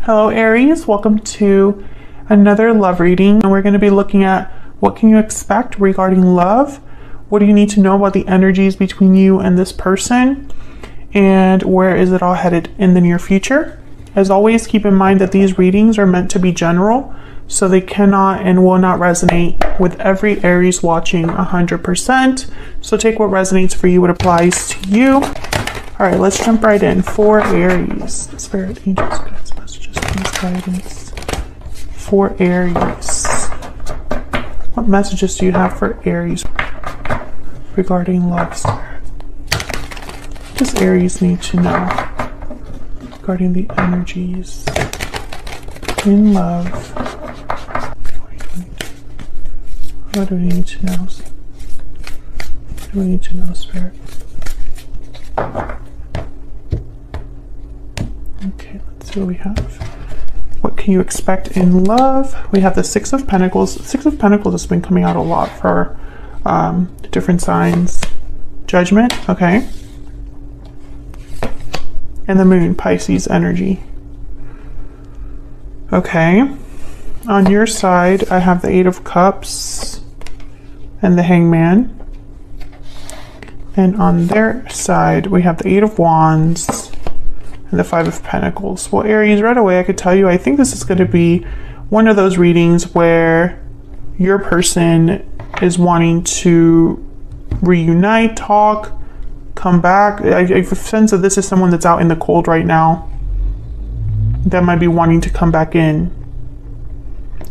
Hello Aries, welcome to another love reading, and we're going to be looking at what can you expect regarding love, what do you need to know about the energies between you and this person, and where is it all headed in the near future. As always, keep in mind that these readings are meant to be general, so they cannot and will not resonate with every Aries watching 100%. So take what resonates for you, what applies to you. All right, let's jump right in. For Aries, Spirit, Angels, Guides, Messages, Please, Guidance. For Aries, what messages do you have for Aries regarding love, Spirit? What does Aries need to know regarding the energies in love? What do we need to know? What do we need to know, Spirit? Okay, let's see what we have. What can you expect in love? We have the Six of Pentacles. Six of Pentacles has been coming out a lot for different signs. Judgment, okay. And the Moon, Pisces energy. Okay. On your side, I have the Eight of Cups and the Hangman. And on their side, we have the Eight of Wands and the Five of Pentacles. Well, Aries, right away, I could tell you, I think this is going to be one of those readings where your person is wanting to reunite, talk, come back. I sense that this is someone that's out in the cold right now that might be wanting to come back in.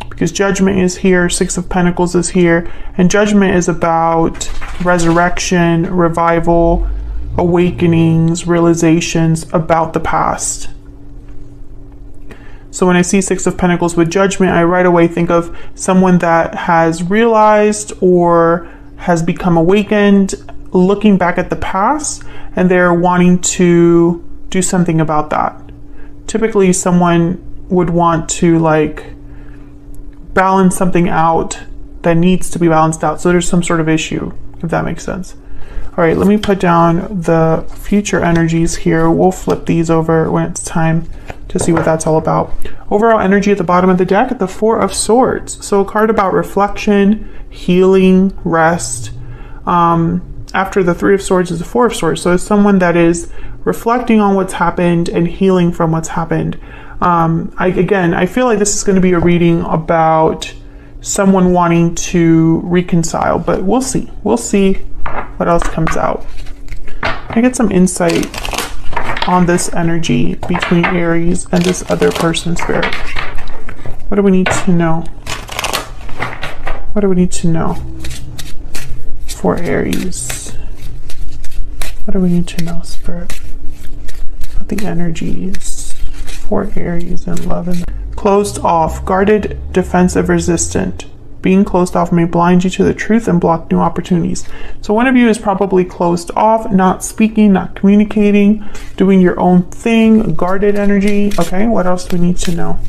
Because Judgment is here, Six of Pentacles is here, and Judgment is about resurrection, revival, awakenings, realizations about the past. So when I see Six of Pentacles with Judgment, I right away think of someone that has realized or has become awakened, looking back at the past, and they're wanting to do something about that. Typically, someone would want to balance something out that needs to be balanced out. So there's some sort of issue, if that makes sense. All right, let me put down the future energies here. We'll flip these over when it's time to see what that's all about. Overall energy at the bottom of the deck, at the Four of Swords. So a card about reflection, healing, rest. After the Three of Swords is the Four of Swords. So it's someone that is reflecting on what's happened and healing from what's happened. I feel like this is going to be a reading about someone wanting to reconcile, but we'll see. We'll see what else comes out. I get some insight on this energy between Aries and this other person, Spirit. What do we need to know? What do we need to know for Aries? What do we need to know, Spirit, about the energies for Aries and love? And closed off, guarded, defensive, resistant. Being closed off may blind you to the truth and block new opportunities. So one of you is probably closed off, not speaking, not communicating, doing your own thing, guarded energy. Okay, what else do we need to know?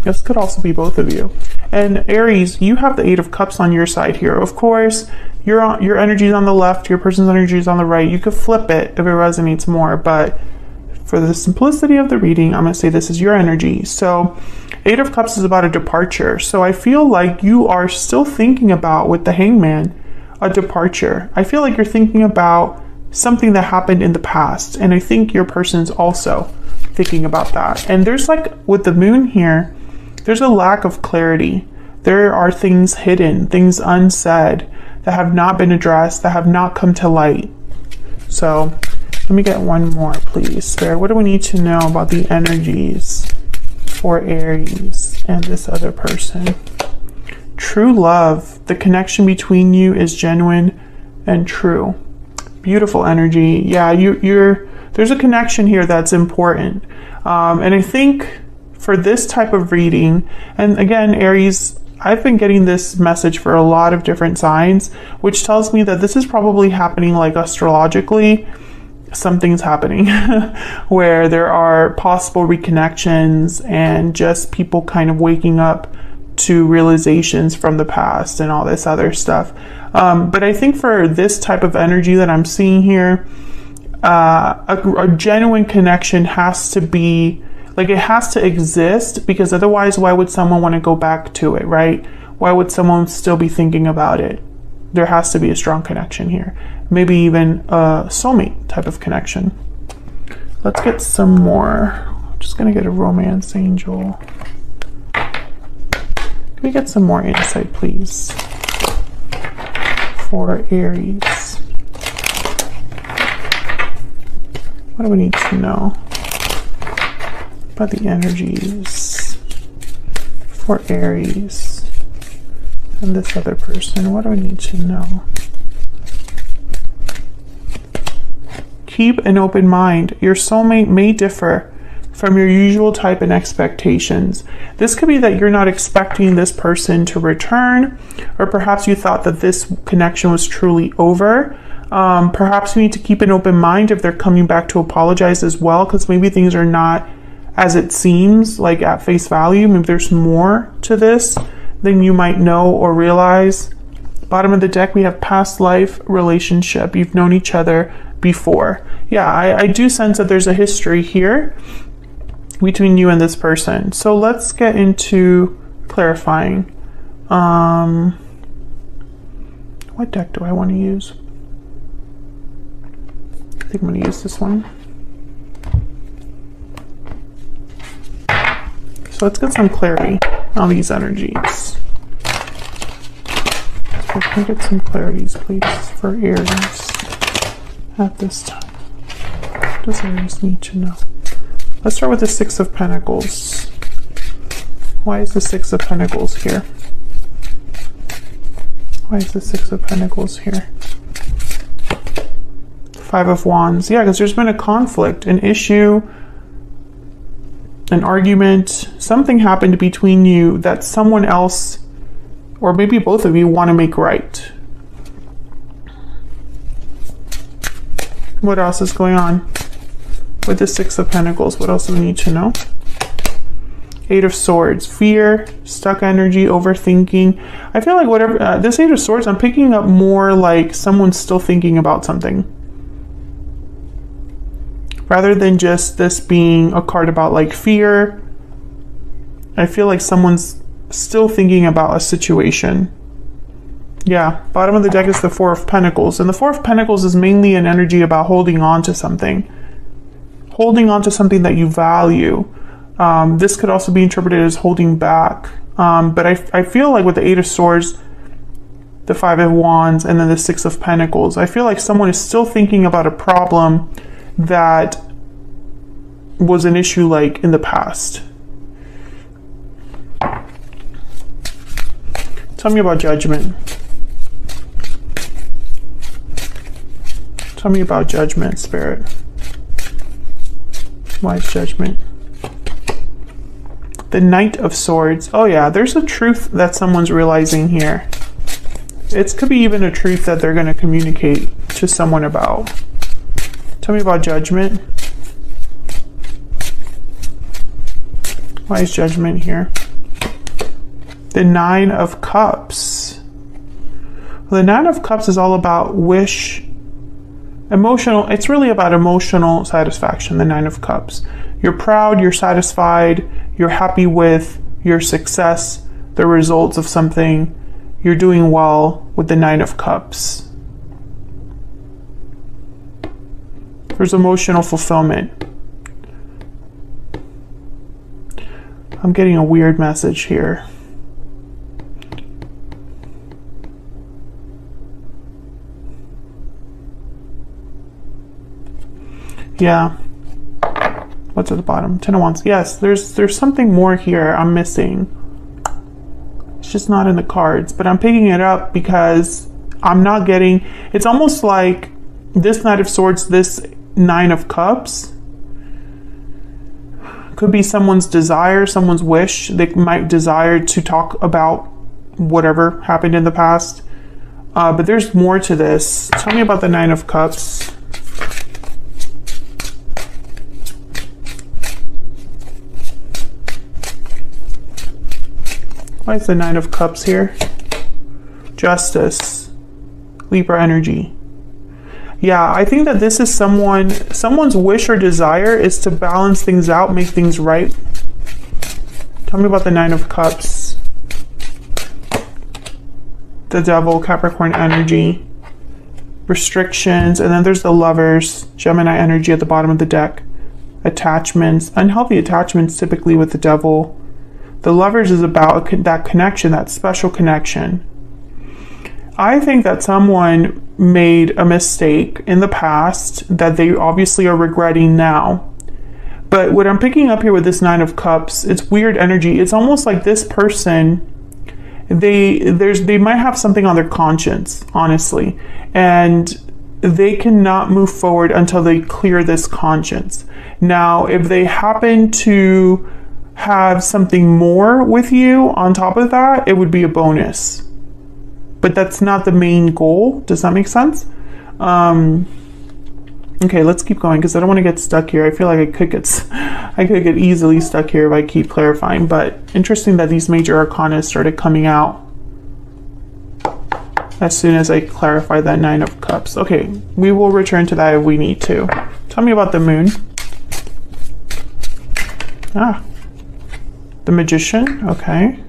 This could also be both of you. And Aries, you have the Eight of Cups on your side here. Of course, your energy is on the left, your person's energy is on the right. You could flip it if it resonates more, but for the simplicity of the reading, I'm going to say this is your energy. So Eight of Cups is about a departure. So I feel like you are still thinking about, with the Hangman, a departure. I feel like you're thinking about something that happened in the past. And I think your person's also thinking about that. And there's with the Moon here, there's a lack of clarity. There are things hidden, things unsaid that have not been addressed, that have not come to light. So let me get one more, please, Spirit. What do we need to know about the energies for Aries and this other person? True love. The connection between you is genuine and true. Beautiful energy. Yeah, there's a connection here that's important. And I think for this type of reading, and again, Aries, I've been getting this message for a lot of different signs, which tells me that this is probably happening astrologically. Something's happening where there are possible reconnections and just people kind of waking up to realizations from the past and all this other stuff. But I think for this type of energy that I'm seeing here, a genuine connection has to be Like it has to exist, because otherwise why would someone want to go back to it, right? Why would someone still be thinking about it? There has to be a strong connection here. Maybe even a soulmate type of connection. Let's get some more. I'm just going to get a romance angel. Can we get some more insight, please, for Aries? What do we need to know about the energies for Aries and this other person? What do we need to know? Keep an open mind. Your soulmate may differ from your usual type and expectations. This could be that you're not expecting this person to return, or perhaps you thought that this connection was truly over. Perhaps you need to keep an open mind if they're coming back to apologize as well, because maybe things are not as it seems, like at face value. Maybe there's more to this than you might know or realize. Bottom of the deck, we have past life relationship. You've known each other before. Yeah, I do sense that there's a history here between you and this person. So let's get into clarifying. What deck do I want to use? I think I'm going to use this one. So let's get some clarity on these energies. So can we get some clarities, please, for Aries at this time? What does Aries need to know? Let's start with the Six of Pentacles. Why is the Six of Pentacles here? Why is the Six of Pentacles here? Five of Wands. Yeah, because there's been a conflict, an issue, an argument. Something happened between you that someone else, or maybe both of you, want to make right. What else is going on with the Six of Pentacles? What else do we need to know? Eight of Swords. Fear, stuck energy, overthinking. I feel like whatever, this Eight of Swords, I'm picking up more like someone's still thinking about something, rather than just this being a card about like fear. I feel like someone's still thinking about a situation. Yeah, bottom of the deck is the Four of Pentacles. And the Four of Pentacles is mainly an energy about holding on to something. Holding on to something that you value. This could also be interpreted as holding back. But I feel like with the Eight of Swords, the Five of Wands, and then the Six of Pentacles, I feel like someone is still thinking about a problem that was an issue like in the past. Tell me about Judgment. Tell me about Judgment, Spirit. Why is Judgment? The Knight of Swords. Oh yeah, there's a truth that someone's realizing here. It could be even a truth that they're going to communicate to someone about. Tell me about Judgment. Why is Judgment here? The Nine of Cups. Well, the Nine of Cups is all about wish, emotional. It's really about emotional satisfaction, the Nine of Cups. You're proud, you're satisfied, you're happy with your success, the results of something. You're doing well with the Nine of Cups. There's emotional fulfillment. I'm getting a weird message here. Yeah. What's at the bottom? Ten of Wands. Yes, there's something more here I'm missing. It's just not in the cards, but I'm picking it up because I'm not getting, it's almost like this Knight of Swords, this Nine of Cups could be someone's desire, someone's wish. They might desire to talk about whatever happened in the past. But there's more to this. Tell me about the Nine of Cups. Why is the Nine of Cups here? Justice. Libra energy. Yeah, I think that this is someone's wish or desire is to balance things out, make things right. Tell me about the Nine of Cups. The Devil, Capricorn energy. Restrictions, and then there's the Lovers, Gemini energy at the bottom of the deck. Attachments, unhealthy attachments typically with the Devil. The Lovers is about that connection, that special connection. I think that someone made a mistake in the past that they obviously are regretting now. But what I'm picking up here with this Nine of Cups, it's weird energy. It's almost like this person, they might have something on their conscience, honestly, and they cannot move forward until they clear this conscience. Now, if they happen to have something more with you on top of that, it would be a bonus. But that's not the main goal. Does that make sense? Okay, let's keep going because I don't want to get stuck here. I feel like I could get easily stuck here if I keep clarifying. But interesting that these major arcana started coming out as soon as I clarify that Nine of Cups. Okay, we will return to that if we need to. Tell me about the Moon. The Magician. Okay.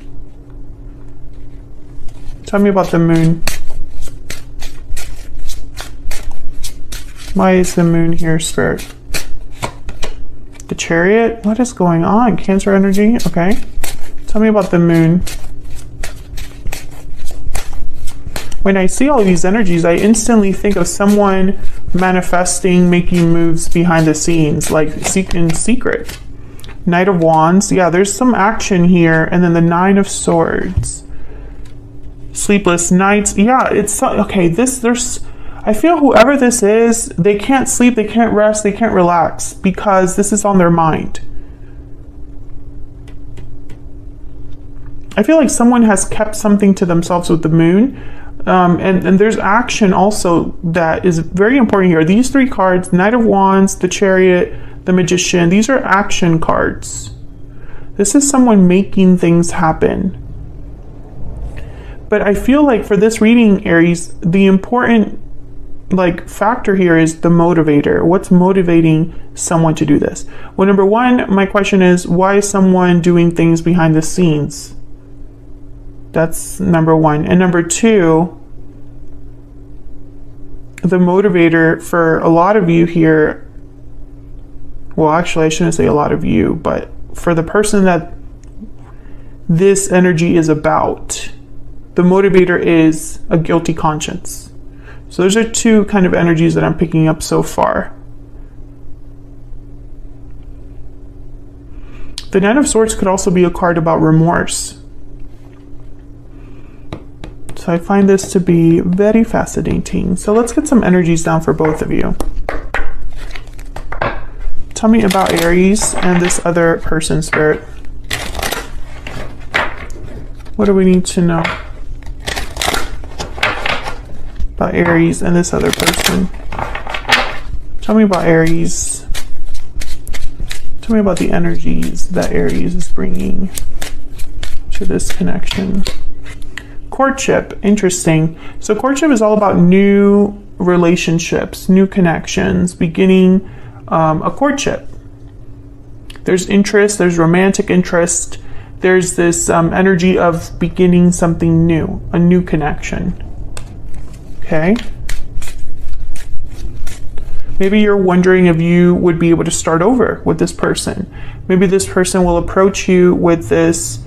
Tell me about the Moon. Why is the Moon here, Spirit? The Chariot? What is going on? Cancer energy? Okay. Tell me about the Moon. When I see all of these energies, I instantly think of someone manifesting, making moves behind the scenes, like in secret. Knight of Wands. Yeah, there's some action here. And then the Nine of Swords. Sleepless nights. Yeah, it's okay. I feel whoever this is, they can't sleep, they can't rest, they can't relax because this is on their mind. I feel like someone has kept something to themselves with the Moon. And there's action also that is very important here. These three cards, Knight of Wands, the Chariot, the Magician, these are action cards. This is someone making things happen. But I feel like for this reading, Aries, the important factor here is the motivator. What's motivating someone to do this? Well, number one, my question is, why is someone doing things behind the scenes? That's number one. And number two, the motivator for a lot of you here, well, actually, I shouldn't say a lot of you, but for the person that this energy is about, the motivator is a guilty conscience. So those are two kind of energies that I'm picking up so far. The Nine of Swords could also be a card about remorse. So I find this to be very fascinating. So let's get some energies down for both of you. Tell me about Aries and this other person, Spirit. What do we need to know about Aries and this other person? Tell me about Aries. Tell me about the energies that Aries is bringing to this connection. Courtship, interesting. So courtship is all about new relationships, new connections, beginning a courtship. There's interest, there's romantic interest, there's this energy of beginning something new, a new connection. Okay. Maybe you're wondering if you would be able to start over with this person. Maybe this person will approach you with this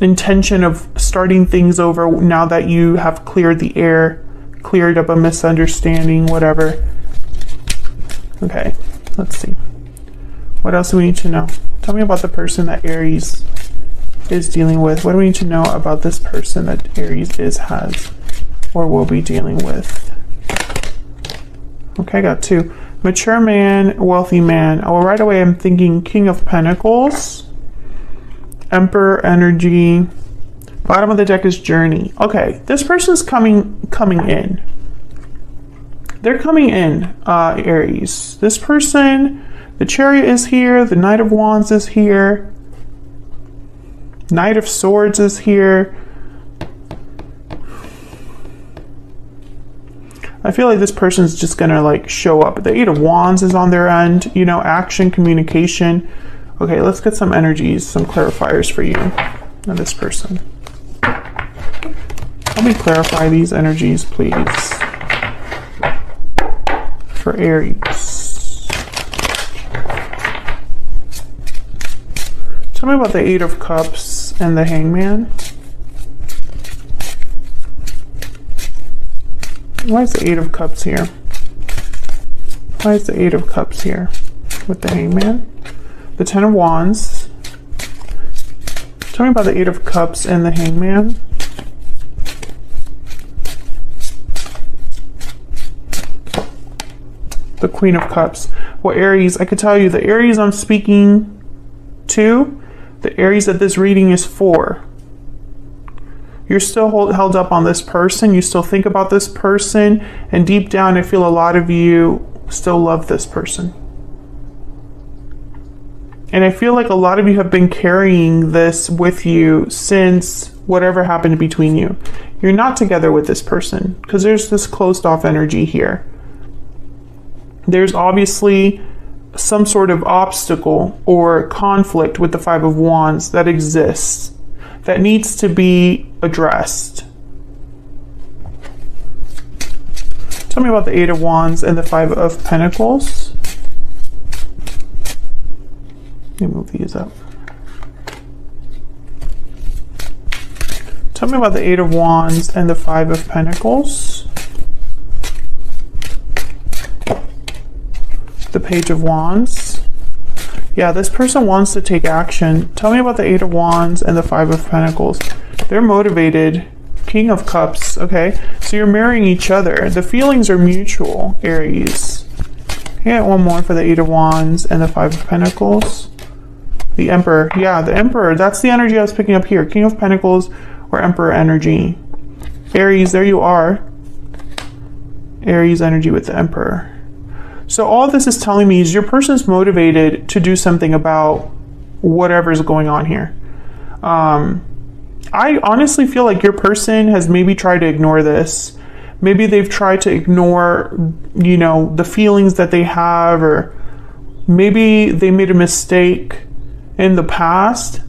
intention of starting things over now that you have cleared the air, cleared up a misunderstanding, whatever. Okay, let's see. What else do we need to know? Tell me about the person that Aries is dealing with. What do we need to know about this person that Aries has or will be dealing with? Okay, I got two. Mature man, wealthy man. Oh, right away I'm thinking King of Pentacles. Emperor energy. Bottom of the deck is Journey. Okay, this person's coming in. They're coming in, Aries. This person, the Chariot is here. The Knight of Wands is here. Knight of Swords is here. I feel like this person's just gonna like show up. The Eight of Wands is on their end, you know, action, communication. Okay, let's get some energies, some clarifiers for you and this person. Let me clarify these energies, please, for Aries. Tell me about the Eight of Cups and the Hangman. Why is the Eight of Cups here? Why is the Eight of Cups here with the Hangman? The Ten of Wands. Tell me about the Eight of Cups and the Hangman. The Queen of Cups. Well, Aries, I could tell you the Aries I'm speaking to, the Aries that this reading is for. You're still held up on this person. You still think about this person. And deep down, I feel a lot of you still love this person. And I feel like a lot of you have been carrying this with you since whatever happened between you. You're not together with this person because there's this closed off energy here. There's obviously some sort of obstacle or conflict with the Five of Wands that exists that needs to be addressed. Tell me about the Eight of Wands and the Five of Pentacles. Let me move these up. Tell me about the Eight of Wands and the Five of Pentacles. The Page of Wands. Yeah, this person wants to take action. Tell me about the Eight of Wands and the Five of Pentacles. They're motivated. King of Cups. Okay, so you're marrying each other. The feelings are mutual, Aries. Can I get one more for the Eight of Wands and the Five of Pentacles? The Emperor. Yeah, the Emperor. That's the energy I was picking up here. King of Pentacles or Emperor energy. Aries, there you are. Aries energy with the Emperor. So all this is telling me is your person's motivated to do something about whatever's going on here. I honestly feel like your person has maybe tried to ignore this. Maybe they've tried to ignore, you know, the feelings that they have, or maybe they made a mistake in the past.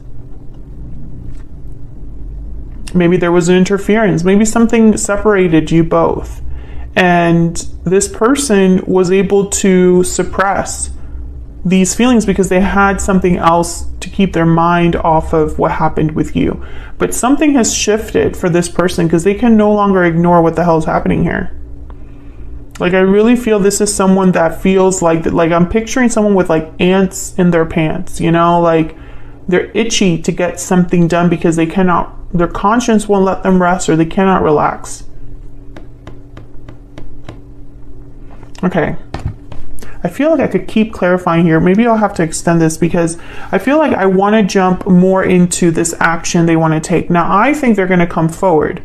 Maybe there was an interference. Maybe something separated you both. And this person was able to suppress these feelings because they had something else to keep their mind off of what happened with you. But something has shifted for this person because they can no longer ignore what the hell is happening here. Like, I really feel this is someone that feels like I'm picturing someone with like ants in their pants, you know, like they're itchy to get something done because they cannot, their conscience won't let them rest, or they cannot relax. Okay, I feel like I could keep clarifying here. Maybe I'll have to extend this because I feel like I want to jump more into this action they want to take. Now, I think they're going to come forward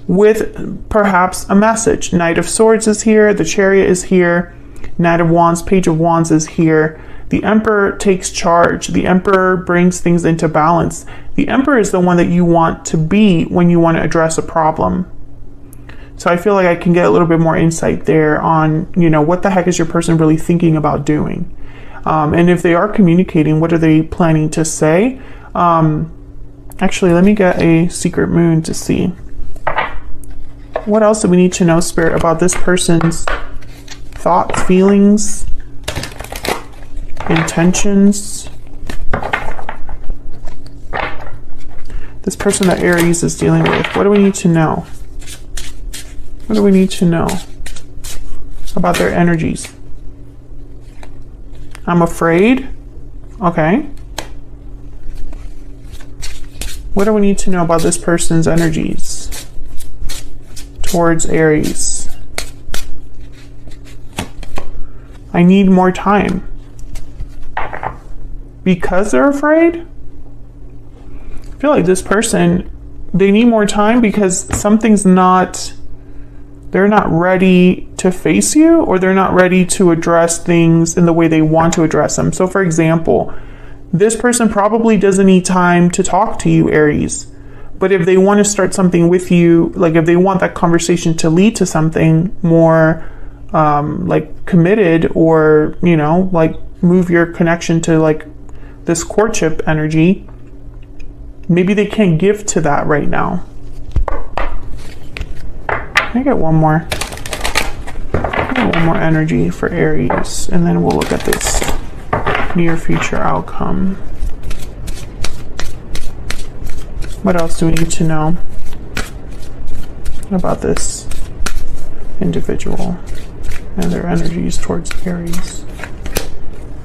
with perhaps a message. Knight of Swords is here. The Chariot is here. Knight of Wands, Page of Wands is here. The Emperor takes charge. The Emperor brings things into balance. The Emperor is the one that you want to be when you want to address a problem. So I feel like I can get a little bit more insight there on, you know, what the heck is your person really thinking about doing? And if they are communicating, what are they planning to say? Actually, let me get a secret moon to see. What else do we need to know, Spirit, about this person's thoughts, feelings, intentions? This person that Aries is dealing with, what do we need to know? What do we need to know about their energies? I'm afraid. Okay. What do we need to know about this person's energies towards Aries? I need more time. Because they're afraid? I feel like this person, they need more time because something's not... They're not ready to face you, or they're not ready to address things in the way they want to address them. So for example, this person probably doesn't need time to talk to you, Aries, But if they want to start something with you, like if they want that conversation to lead to something more like committed, or, you know, like move your connection to like this courtship energy, maybe they can't give to that right now. Can I get one more? One more energy for Aries, and then we'll look at this near future outcome. What else do we need to know about this individual and their energies towards Aries?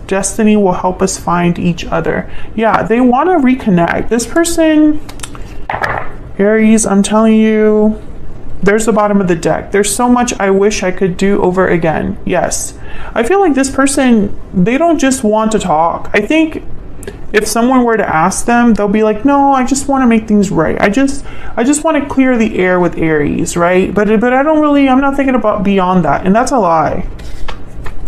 Destiny will help us find each other. Yeah, they want to reconnect. This person, Aries, I'm telling you, there's the bottom of the deck. There's so much I wish I could do over again. Yes. I feel like this person, they don't just want to talk. I think if someone were to ask them, they'll be like, no, I just want to make things right. I just want to clear the air with Aries, right? But I don't really, I'm not thinking about beyond that. And that's a lie.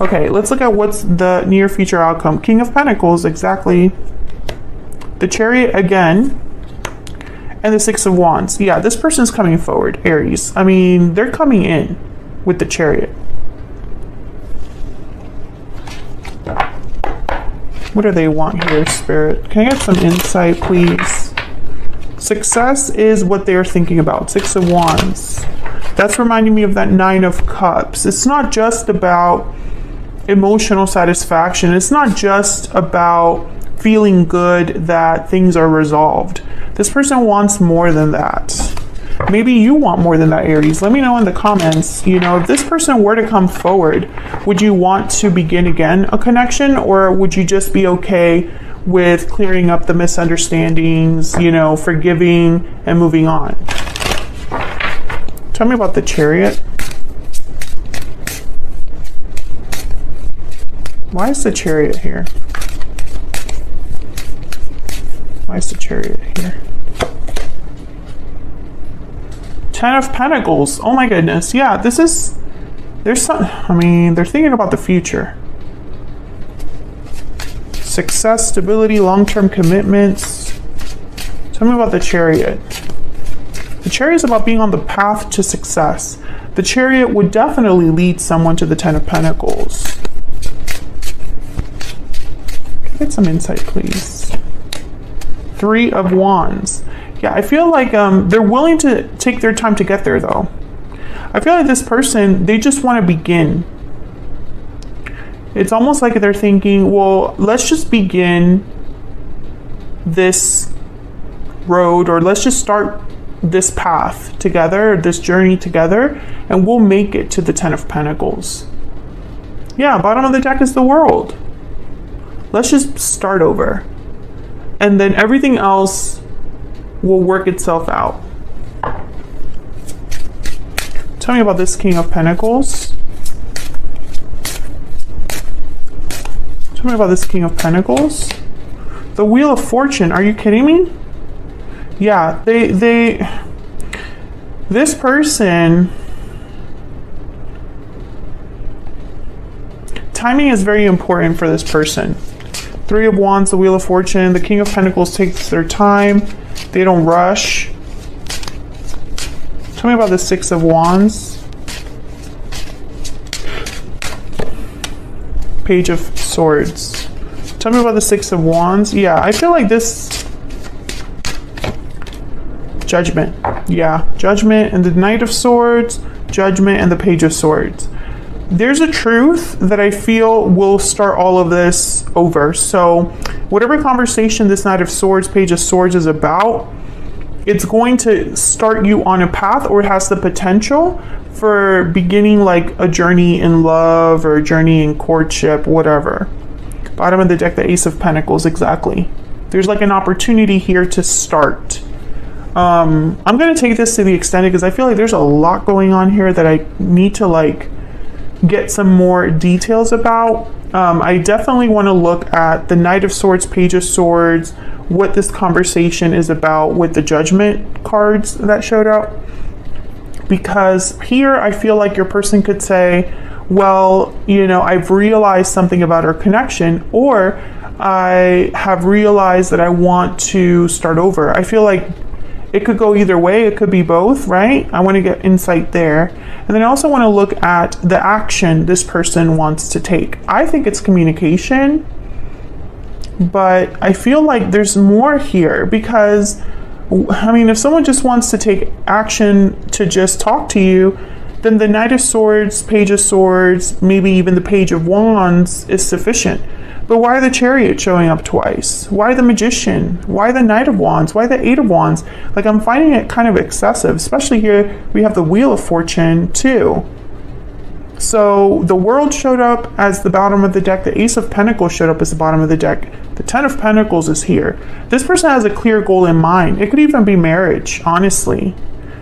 Okay, let's look at what's the near future outcome. King of Pentacles, exactly. The Chariot again. And the Six of Wands. Yeah, this person's coming forward, Aries. I mean, they're coming in with the Chariot. What do they want here, Spirit? Can I get some insight, please? Success is what they're thinking about. Six of Wands. That's reminding me of that Nine of Cups. It's not just about emotional satisfaction. It's not just about feeling good that things are resolved. This person wants more than that. Maybe you want more than that, Aries. Let me know in the comments. You know, if this person were to come forward, would you want to begin again a connection, or would you just be okay with clearing up the misunderstandings, you know, forgiving and moving on? Tell me about the Chariot. Why is the Chariot here? Why is the Chariot here? Ten of Pentacles. Oh my goodness. Yeah, this is, there's some, I mean, they're thinking about the future. Success, stability, long-term commitments. Tell me about the Chariot. The Chariot is about being on the path to success. The Chariot would definitely lead someone to the Ten of Pentacles. Can I get some insight, please? Three of Wands. Yeah, I feel like they're willing to take their time to get there, though. I feel like this person, they just want to begin. It's almost like they're thinking, well, let's just begin this road, or let's just start this path together, this journey together, and we'll make it to the Ten of Pentacles. Yeah, bottom of the deck is the World. Let's just start over. And then everything else will work itself out. Tell me about this King of Pentacles. Tell me about this King of Pentacles. The Wheel of Fortune. Are you kidding me? Yeah, this person, timing is very important for this person. Three of Wands, the Wheel of Fortune. The King of Pentacles takes their time. They don't rush. Tell me about the Six of Wands. Page of Swords. Tell me about the Six of Wands. Yeah, I feel like this... Judgment. Yeah, Judgment and the Knight of Swords. Judgment and the Page of Swords. There's a truth that I feel will start all of this over. So whatever conversation this Knight of Swords, Page of Swords is about, it's going to start you on a path, or it has the potential for beginning like a journey in love or a journey in courtship, whatever. Bottom of the deck, the Ace of Pentacles, exactly. There's like an opportunity here to start. I'm going to take this to the extended because I feel like there's a lot going on here that I need to like get some more details about. I definitely want to look at the Knight of Swords, Page of Swords, what this conversation is about with the Judgment cards that showed up. Because here I feel like your person could say, well, you know, I've realized something about our connection, or I have realized that I want to start over. I feel like it could go either way. It could be both, right? I want to get insight there. And then I also want to look at the action this person wants to take. I think it's communication, but I feel like there's more here because, I mean, if someone just wants to take action to just talk to you, then the Knight of Swords, Page of Swords, maybe even the Page of Wands is sufficient. But why the Chariot showing up twice? Why the Magician? Why the Knight of Wands? Why the Eight of Wands? Like, I'm finding it kind of excessive, especially here we have the Wheel of Fortune too. So the World showed up as the bottom of the deck. The Ace of Pentacles showed up as the bottom of the deck. The Ten of Pentacles is here. This person has a clear goal in mind. It could even be marriage, honestly.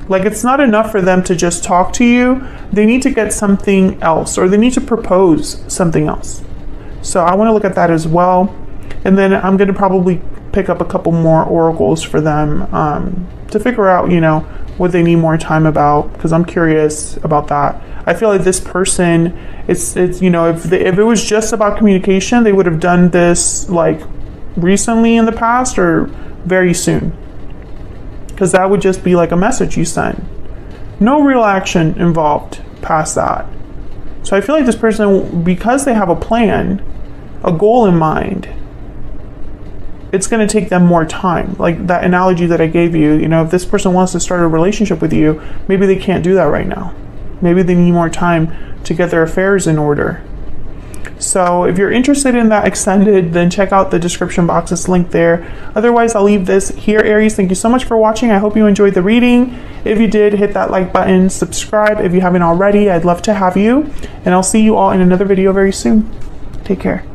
Like, it's not enough for them to just talk to you. They need to get something else, or they need to propose something else. So I want to look at that as well. And then I'm going to probably pick up a couple more oracles for them to figure out, you know, what they need more time about, because I'm curious about that. I feel like this person, it's you know, if it was just about communication, they would have done this like recently in the past or very soon, because that would just be like a message you sent. No real action involved past that. So I feel like this person, because they have a plan, a goal in mind, it's going to take them more time. Like that analogy that I gave you, you know, if this person wants to start a relationship with you, maybe they can't do that right now. Maybe they need more time to get their affairs in order. So if you're interested in that extended, then check out the description box. It's linked there. Otherwise, I'll leave this here, Aries. Thank you so much for watching. I hope you enjoyed the reading. If you did, hit that like button, subscribe if you haven't already. I'd love to have you. And I'll see you all in another video very soon. Take care.